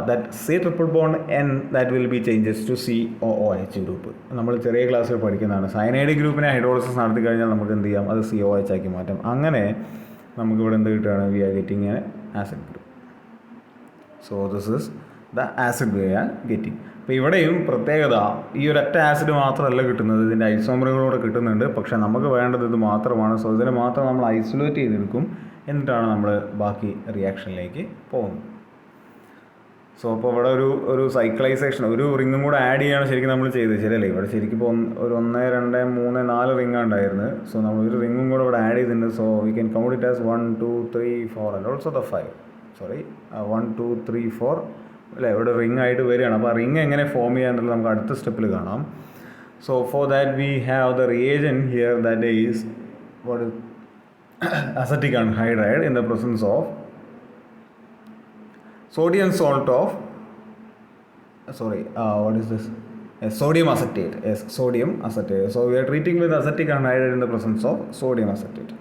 that C triple bond N that will be changes to COOH group. നമ്മൾ ചെറിയ ക്ലാസ്സിൽ പഠിക്കുന്നതാണ്. സയനൈഡ് ഗ്രൂപ്പിനെ ഹൈഡ്രോളിസിസ് നടത്തി കഴിഞ്ഞാൽ നമുക്ക് എന്ത് ചെയ്യാം, അത് COH ആക്കി മാറ്റാം. അങ്ങനെ നമുക്കിവിടെ എന്ത് കിട്ടുകയാണ്, we are getting a acid group. So this is the acid we are getting. അപ്പോൾ ഇവിടെയും പ്രത്യേകത, ഈ ഒരൊറ്റ ആസിഡ് മാത്രമല്ല കിട്ടുന്നത്, ഇതിൻ്റെ ഐസോമറുകളൂടെ കിട്ടുന്നുണ്ട്. പക്ഷേ നമുക്ക് വേണ്ടത് ഇത് മാത്രമാണ്. സോ ഇതിനെ മാത്രം നമ്മൾ ഐസൊലേറ്റ് ചെയ്തെടുക്കും, എന്നിട്ടാണ് നമ്മൾ ബാക്കി റിയാക്ഷനിലേക്ക് പോകുന്നത്. സോ അപ്പോൾ ഇവിടെ ഒരു സൈക്ലൈസേഷൻ, ഒരു റിങ്ങും കൂടെ ആഡ് ചെയ്യാണ് ശരിക്കും നമ്മൾ ചെയ്തത്, ശരിയല്ലേ? ഇവിടെ ശരിക്കും ഇപ്പോൾ ഒരു 1 2 3 4 റിങ്ങാണ് ഉണ്ടായിരുന്നത്. സോ നമ്മൾ ഒരു റിങ്ങും കൂടെ ഇവിടെ ആഡ് ചെയ്തിട്ടുണ്ട്. So we can count it as 1 2 3 4 and also the 5. 1 2 3 4 അല്ലേ, ഇവിടെ റിങ് ആയിട്ട് വരികയാണ്. അപ്പോൾ ആ റിങ് എങ്ങനെ ഫോം ചെയ്യാന്നുള്ളത് നമുക്ക് അടുത്ത സ്റ്റെപ്പിൽ കാണാം. So for that we have the reagent here, that is what is acetic anhydride in the presence of sodium salt of what is this? Sodium acetate. Yes, sodium acetate. So we are treating with acetic anhydride in the presence of sodium acetate.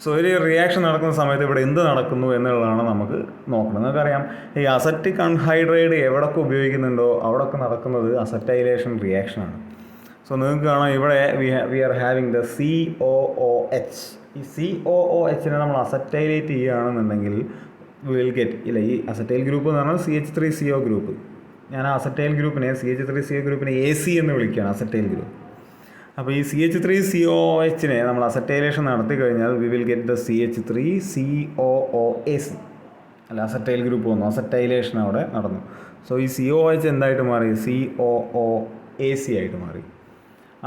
So ഒരു reaction നടക്കുന്ന സമയത്ത് ഇവിടെ എന്ത് നടക്കുന്നു എന്നുള്ളതാണ് നമുക്ക് നോക്കണം. നിങ്ങൾക്കറിയാം, ഈ അസറ്റിക് അൺഹൈഡ്രൈഡ് എവിടെയൊക്കെ ഉപയോഗിക്കുന്നുണ്ടോ അവിടെയൊക്കെ നടക്കുന്നത് അസറ്റൈലേഷൻ റിയാക്ഷനാണ്. സോ നിങ്ങൾക്ക് കാണാം ഇവിടെ we are having the COOH. ഈ COOHനെ നമ്മൾ അസറ്റൈലേറ്റ് ചെയ്യുകയാണെന്നുണ്ടെങ്കിൽ വിൽ ഗെറ്റ്, ഇല്ല, ഈ അസറ്റൈൽ ഗ്രൂപ്പ് എന്ന് പറഞ്ഞാൽ CH3CO ഗ്രൂപ്പ്. ഞാൻ ആ അസറ്റൈൽ ഗ്രൂപ്പിനെ CH3CO ഗ്രൂപ്പിനെ AC എന്ന് വിളിക്കുകയാണ്, അസറ്റൈൽ ഗ്രൂപ്പ്. അപ്പോൾ ഈ CH3COOHനെ നമ്മൾ അസറ്റൈലേഷൻ നടത്തി കഴിഞ്ഞാൽ V will get the CH3COOAC. അല്ല, അസറ്റൈൽ ഗ്രൂപ്പ് വന്നു, അസറ്റൈലേഷൻ അവിടെ നടന്നു. സോ ഈ COOH എന്തായിട്ട് മാറി, COOAC ആയിട്ട് മാറി.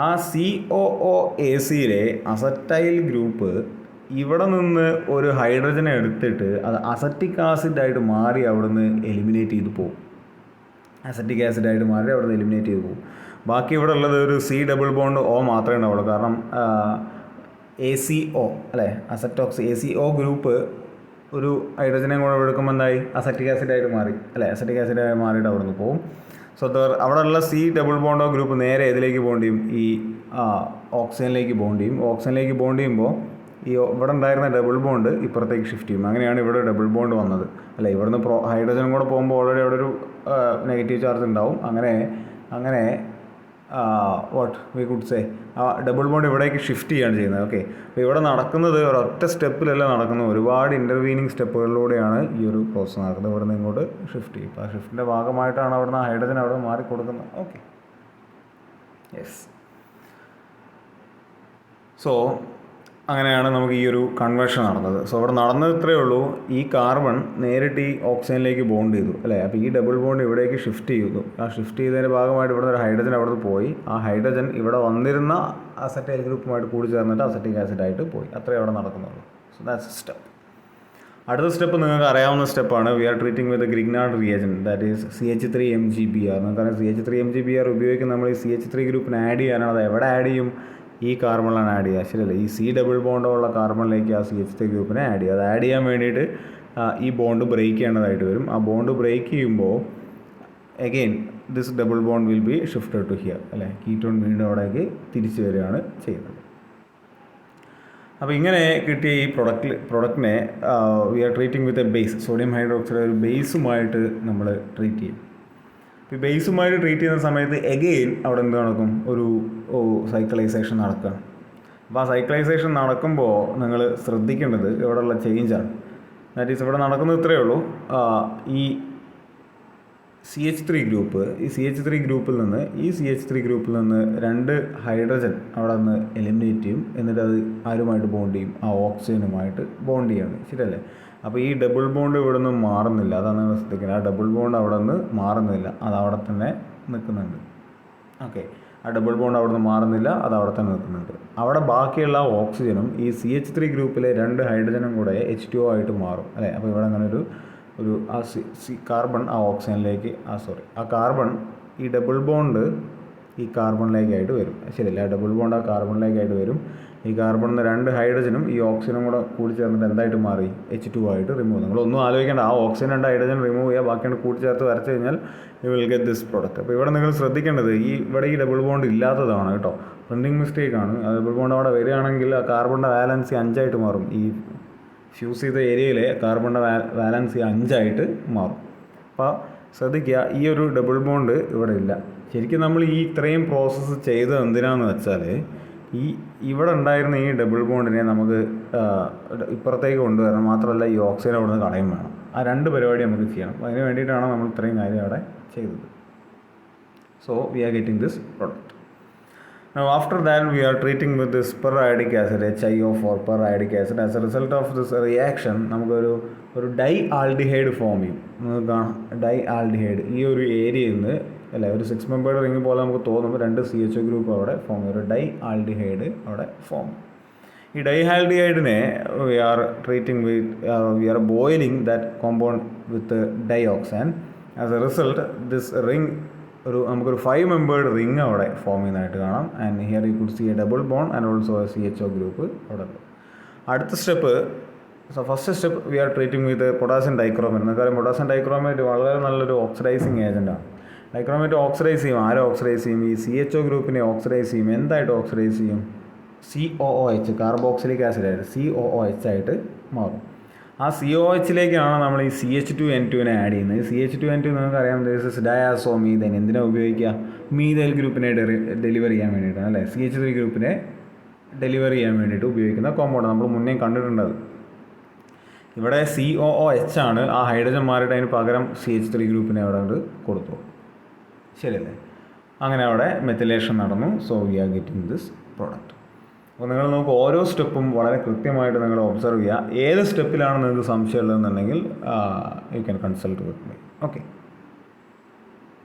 ആ COOACയിലെ അസറ്റൈൽ ഗ്രൂപ്പ് ഇവിടെ നിന്ന് ഒരു ഹൈഡ്രജനെ എടുത്തിട്ട് അത് അസറ്റിക് ആസിഡായിട്ട് മാറി അവിടെ നിന്ന് എലിമിനേറ്റ് ചെയ്ത് പോകും. അസറ്റിക് ആസിഡായിട്ട് മാറി അവിടെ നിന്ന് എലിമിനേറ്റ് ചെയ്ത് പോകും. ബാക്കി ഇവിടെ ഉള്ളത് ഒരു C ഡബിൾ ബോണ്ട് O മാത്രമേ ഉണ്ടാവുള്ളൂ. കാരണം ACO അല്ലേ, അസറ്റോക്സ് ACO ഗ്രൂപ്പ് ഒരു ഹൈഡ്രജനെ കൂടെ എടുക്കുമ്പോൾ എന്തായി, അസറ്റിക് ആസിഡായിട്ട് മാറി അല്ലേ, അസറ്റിക് ആസിഡായിട്ട് മാറിയിട്ട് അവിടെ നിന്ന് പോകും. സോ അവിടെ ഉള്ള C ഡബിൾ ബോണ്ടോ ഗ്രൂപ്പ് നേരെ ഇതിലേക്ക് ബോണ്ട് ചെയ്യും, ഈ ഓക്സിജനിലേക്ക് ബോണ്ട് ചെയ്യും. ഓക്സിജനിലേക്ക് ബോണ്ട് ചെയ്യുമ്പോൾ ഈ ഇവിടെ ഉണ്ടായിരുന്ന ഡബിൾ ബോണ്ട് ഇപ്പുറത്തേക്ക് ഷിഫ്റ്റ് ചെയ്യും. അങ്ങനെയാണ് ഇവിടെ ഡബിൾ ബോണ്ട് വന്നത് അല്ലേ. ഇവിടുന്ന് ഹൈഡ്രജൻ കൂടെ പോകുമ്പോൾ ഓൾറെഡി അവിടെ ഒരു നെഗറ്റീവ് ചാർജ് ഉണ്ടാവും. അങ്ങനെ വാട്ട് വി കുഡ് സേ, ആ ഡബിൾ ബോണ്ട് ഇവിടേക്ക് ഷിഫ്റ്റ് ചെയ്യാണ് ചെയ്യുന്നത്. ഓക്കെ, അപ്പോൾ ഇവിടെ നടക്കുന്നത് ഒരൊറ്റ സ്റ്റെപ്പിലല്ല നടക്കുന്നത്, ഒരുപാട് ഇൻ്റർവീനിങ് സ്റ്റെപ്പുകളിലൂടെയാണ് ഈ ഒരു പ്രോസസ്സ് നടക്കുന്നത്. ഇവിടെ നിന്ന് ഇങ്ങോട്ട് ഷിഫ്റ്റ് ചെയ്യും. അപ്പോൾ ആ ഷിഫ്റ്റിൻ്റെ ഭാഗമായിട്ടാണ് അവിടുന്ന് ഹൈഡ്രജൻ അവിടെ മാറിക്കൊടുക്കുന്നത്. Okay, yes. സോ അങ്ങനെയാണ് നമുക്ക് ഈ ഒരു കൺവേർഷൻ നടന്നത്. സോ അവിടെ നടന്നത് ഇത്രയേ ഉള്ളൂ. ഈ കാർബൺ നേരിട്ട് ഈ ഓക്സിജനിലേക്ക് ബോണ്ട് ചെയ്തു അല്ലേ. അപ്പോൾ ഈ ഡബിൾ ബോണ്ട് ഇവിടേക്ക് ഷിഫ്റ്റ് ചെയ്തു. ആ ഷിഫ്റ്റ് ചെയ്തതിൻ്റെ ഭാഗമായിട്ട് ഇവിടെ ഒരു ഹൈഡ്രജൻ അവിടെ നിന്ന് പോയി. ആ ഹൈഡ്രജൻ ഇവിടെ വന്നിരുന്ന അസറ്റൈൽ ഗ്രൂപ്പുമായിട്ട് കൂടി ചേർന്നിട്ട് അസറ്റിക് ആസിഡായിട്ട് പോയി. അത്രയേ അവിടെ നടക്കുന്നുള്ളൂ. So that's step. അടുത്ത സ്റ്റെപ്പ് നിങ്ങൾക്ക് അറിയാവുന്ന സ്റ്റെപ്പാണ്. We are treating with Grignard reagent, that is CH3MgBr. നിങ്ങൾക്കറിയാം CH3MgBr ഉപയോഗിക്കുന്ന നമ്മൾ ഈ CH3 ഗ്രൂപ്പിന് ആഡ് ചെയ്യാനാണ്. അത് എവിടെ ആഡ് ചെയ്യും, ഈ കാർബണിലാണ് ആഡ് ചെയ്യുക, ശരിയല്ലേ. ഈ C ഡബിൾ ബോണ്ടുള്ള കാർബണിലേക്ക് ആ CH3 ഗ്രൂപ്പിനെ ആഡ് ചെയ്യുക. അത് ആഡ് ചെയ്യാൻ വേണ്ടിയിട്ട് ഈ ബോണ്ട് ബ്രേക്ക് ചെയ്യേണ്ടതായിട്ട് വരും. ആ ബോണ്ട് ബ്രേക്ക് ചെയ്യുമ്പോൾ again this double bond will be shifted to here അല്ലേ. കീറ്റോൺ വീണ്ടും അവിടേക്ക് തിരിച്ചു വരികയാണ് ചെയ്യുന്നത്. അപ്പോൾ ഇങ്ങനെ കിട്ടിയ ഈ പ്രൊഡക്റ്റിനെ we are treating with a base, sodium hydroxide ഒരു ബേസുമായിട്ട് നമ്മൾ ട്രീറ്റ് ചെയ്യും. ഇപ്പോൾ ബേസുമായിട്ട് ട്രീറ്റ് ചെയ്യുന്ന സമയത്ത് എഗെയിൻ അവിടെ എന്ത് നടക്കും, ഒരു സൈക്ലൈസേഷൻ നടക്കുകയാണ്. അപ്പോൾ ആ സൈക്ലൈസേഷൻ നടക്കുമ്പോൾ നിങ്ങൾ ശ്രദ്ധിക്കേണ്ടത് ഇവിടെയുള്ള ചേഞ്ചാണ്. ദാറ്റ് ഈസ് ഇവിടെ നടക്കുന്നത് ഇത്രയേ ഉള്ളൂ. ഈ CH3 ഗ്രൂപ്പ്, ഈ CH3 ഗ്രൂപ്പിൽ നിന്ന് ഈ CH3 ഗ്രൂപ്പിൽ നിന്ന് 2 ഹൈഡ്രജൻ അവിടെ നിന്ന് എലിമിനേറ്റ് ചെയ്യും. എന്നിട്ട് അത് ആരുമായിട്ട് ബോണ്ട് ചെയ്യും, ആ ഓക്സിജനുമായിട്ട് ബോണ്ട് ചെയ്യാണ്, ശരിയല്ലേ. അപ്പോൾ ഈ ഡബിൾ ബോണ്ട് ഇവിടെ നിന്ന് മാറുന്നില്ല, അതാണ് നിങ്ങൾ ശ്രദ്ധിക്കുന്നത്. ആ ഡബിൾ ബോണ്ട് അവിടെ നിന്ന് മാറുന്നില്ല, അത് അവിടെ തന്നെ നിൽക്കുന്നുണ്ട്. ഓക്കെ, ആ ഡബിൾ ബോണ്ട് അവിടെ നിന്ന് മാറുന്നില്ല, അത് അവിടെ തന്നെ നിൽക്കുന്നുണ്ട്. അവിടെ ബാക്കിയുള്ള ഓക്സിജനും ഈ CH3 ഗ്രൂപ്പിലെ 2 ഹൈഡ്രജനും കൂടെ H2O ആയിട്ട് മാറും അല്ലേ. അപ്പോൾ ഇവിടെ അങ്ങനെ ഒരു ആ കാർബൺ ആ ഓക്സിജനിലേക്ക് ആ കാർബൺ ഈ ഡബിൾ ബോണ്ട് ഈ കാർബണിലേക്കായിട്ട് വരും. ശരിയല്ല, ഡബിൾ ബോണ്ട് ആ കാർബണിലേക്കായിട്ട് വരും. ഈ കാർബണിൽ 2 ഹൈഡ്രജനും ഈ ഓക്സിജനും കൂടെ കൂടി ചേർന്നിട്ട് എന്തായിട്ട് മാറി? H2 ആയിട്ട് റിമൂവ്. നിങ്ങളൊന്നും ആലോചിക്കേണ്ട, ആ ഓക്സിജൻ 2 ഹൈഡ്രജൻ റിമൂവ് ചെയ്യുക, ബാക്കിയാണ് കൂട്ടിച്ചേർത്ത് വരച്ച് കഴിഞ്ഞാൽ you will get this product. അപ്പോൾ ഇവിടെ നിങ്ങൾ ശ്രദ്ധിക്കേണ്ടത് ഇവിടെ ഈ ഡബിൾ ബോണ്ട് ഇല്ലാത്തതാണ് കേട്ടോ. പ്രിൻറ്റിങ് മിസ്റ്റേക്കാണ്. ആ ഡബിൾ ബോണ്ട് അവിടെ വരികയാണെങ്കിൽ ആ കാർബണിൻ്റെ വാലൻസി 5 ആയിട്ട് മാറും. ഈ ഫ്യൂസ് ചെയ്ത ഏരിയയിലെ കാർബണിൻ്റെ വാലൻസി 5 ആയിട്ട് മാറും. അപ്പോൾ ശ്രദ്ധിക്കുക, ഈ ഒരു ഡബിൾ ബോണ്ട് ഇവിടെ ഇല്ല. ശരിക്കും നമ്മൾ ഈ ഇത്രയും പ്രോസസ്സ് ചെയ്തത് എന്തിനാണെന്ന് വെച്ചാൽ ഇവിടെ ഉണ്ടായിരുന്ന ഈ ഡബിൾ ബോണ്ടിനെ നമുക്ക് ഇപ്പുറത്തേക്ക് കൊണ്ടുവരണം. മാത്രമല്ല ഈ ഓക്സിജൻ അവിടെ നിന്ന് കളയും വേണം. ആ 2 പരിപാടി നമുക്ക് ചെയ്യണം. അതിന് വേണ്ടിയിട്ടാണ് നമ്മൾ ഇത്രയും കാര്യം അവിടെ ചെയ്തത്. So we are getting this product. Now after that we are treating with this periodic acid HiO4 periodic acid. As a result of this reaction നമുക്കൊരു ഡൈ ആൽഡിഹൈഡ് ഫോം ചെയ്യും. നമുക്ക് കാണാം, ഡൈ ആൽഡിഹൈഡ് ഈ ഒരു ഏരിയയിൽ നിന്ന് അല്ലേ, ഒരു 6 മെമ്പേർഡ് റിംഗ് പോലെ നമുക്ക് തോന്നുമ്പോൾ 2 CHO ഗ്രൂപ്പ് അവിടെ ഫോം ചെയ്യും. ഒരു ഡൈ ആൽഡിഹൈഡ് അവിടെ ഫോം. ഈ ഡൈ ആൽഡിഹൈഡിനെ we are treating we are boiling that compound with dioxane. As a result this ring നമുക്കൊരു 5 മെമ്പേർഡ് റിംഗ് അവിടെ ഫോം ചെയ്യുന്നതായിട്ട് കാണാം. And here you could see a double bond and also a CHO group അവിടെ ഉണ്ട്. അടുത്ത step, first step we are treating with potassium dichromate. നമുക്കറിയാം potassium dichromate വളരെ നല്ലൊരു ഓക്സിഡൈസിങ് ഏജൻറ്റാണ്. ഡൈക്രോമേറ്റ് ഓക്സിഡൈസ് ചെയ്യും. ആരെ ഓക്സിഡൈസ് ചെയ്യും? ഈ CHO ഗ്രൂപ്പിനെ ഓക്സിഡൈസ് ചെയ്യും. എന്തായിട്ട് ഓക്സിഡൈസ് ചെയ്യും? COOH, കാർബോക്സിലിക് ആസിഡ് ആയിട്ട് COOH ആയിട്ട് മാറും. ആ COOHയിലേക്കാണ് നമ്മൾ ഈ CH2N2നെ ആഡ് ചെയ്യുന്നത്. CH2N2 നിങ്ങൾക്കറിയാം, ദിസ് ഇസ് ഡയാസോമീഥൈൻ. എന്തിനാണ് ഉപയോഗിക്കുക? മീഥൈൽ ഗ്രൂപ്പിനെ ഡെലിവർ ചെയ്യാൻ വേണ്ടിയിട്ടാണ് അല്ലേ. CH3 ഗ്രൂപ്പിനെ ഡെലിവർ ചെയ്യാൻ വേണ്ടിയിട്ട് ഉപയോഗിക്കുന്ന കോമ്പൗണ്ട് നമ്മൾ മുന്നേ കണ്ടിട്ടുണ്ടത്. ഇവിടെ COOH ആണ്. ആ ഹൈഡ്രജൻ മാറിയിട്ട് അതിന് പകരം CH3 ഗ്രൂപ്പിനെ അവിടെ കൊടുത്തു. ശരിയല്ലേ? അങ്ങനെ അവിടെ മെത്തിലേഷൻ നടന്നു. So we are getting this product. അപ്പോൾ നിങ്ങൾ നോക്കുക, ഓരോ സ്റ്റെപ്പും വളരെ കൃത്യമായിട്ട് നിങ്ങൾ ഒബ്സർവ് ചെയ്യുക. ഏത് സ്റ്റെപ്പിലാണ് നിങ്ങൾക്ക് സംശയം ഉള്ളതെന്നുണ്ടെങ്കിൽ you can consult with me. Okay.